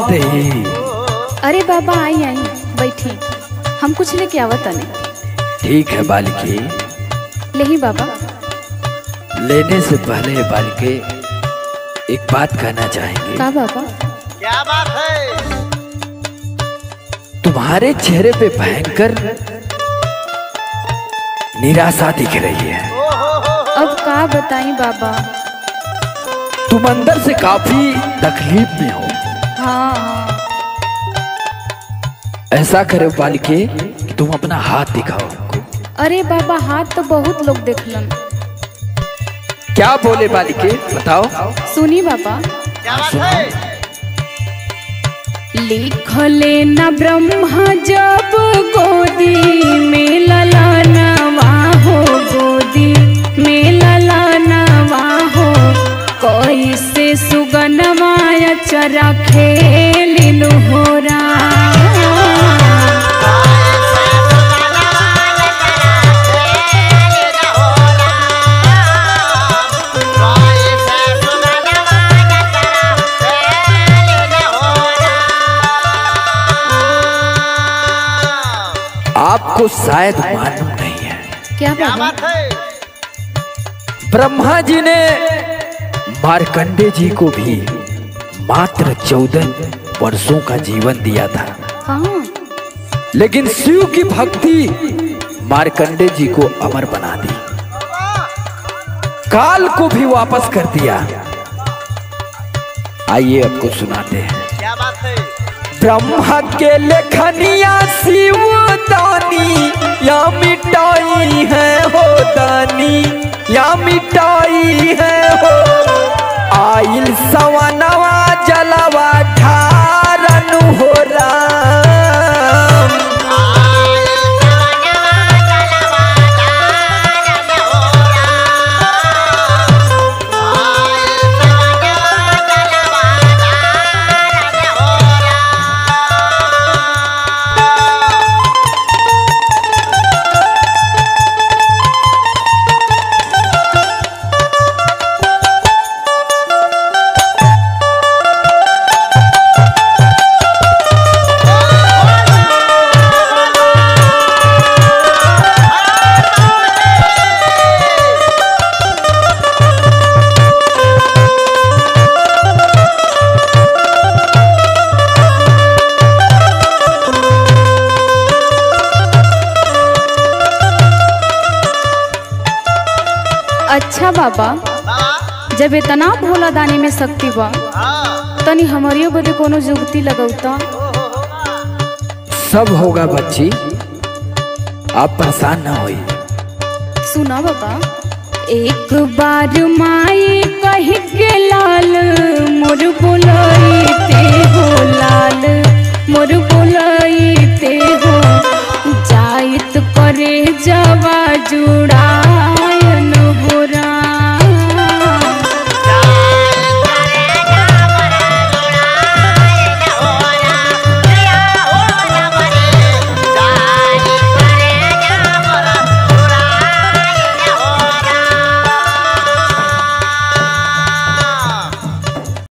आवत ही। अरे बाबा आई आई बैठी, हम कुछ लेके आवत तने। ठीक है बालिके। लेही बाबा। लेने से पहले बालिके एक बात कहना चाहेंगे। का बाबा? क्या बात है? तुम्हारे चेहरे पे भयंकर निराशा दिख रही है। अब का बताई बाबा? तुम अंदर से काफी तकलीफ में हो। हाँ हाँ। ऐसा करो बालिके कि तुम अपना हाथ दिखाओ हमको। अरे बाबा हाथ तो बहुत लोग देखलन। क्या बोले बालिके बताओ। सुनी बाबा। क्या बात है? लिखले न ब्रह्मा जब गोदी में ललनवा हो, गोदी में ललनवा हो, कैसे सुगनवा चरा खेलिनु होरा। आपको शायद मालूम नहीं है। क्या क्या बाबा? बात है? ब्रह्मा जी ने मार्कंडे जी को भी मात्र 14 वर्षों का जीवन दिया था। हाँ। लेकिन शिव की भक्ति मार्कंडे जी को अमर बना दी, काल को भी वापस कर दिया। आइए आपको सुनाते हैं। क्या बात है? ब्रह्मा के लेखनिया शिव दानी या मिटाई है हो, दानी या मिटाई है हो। आइल सवनवा जलवा ढारन हो राम। अच्छा बाबा, जब इतना भोला दानी में शक्ति बा तनी हमारियो बदे कोनो जुगती लगौता। सब होगा बच्ची, आप परेशान ना होइए। सुना बाबा। एक बार माई कह के लाल मोर बुलाईते हो, लाल मोर बुलाईते हो, जाइत करे जवा जुड़ा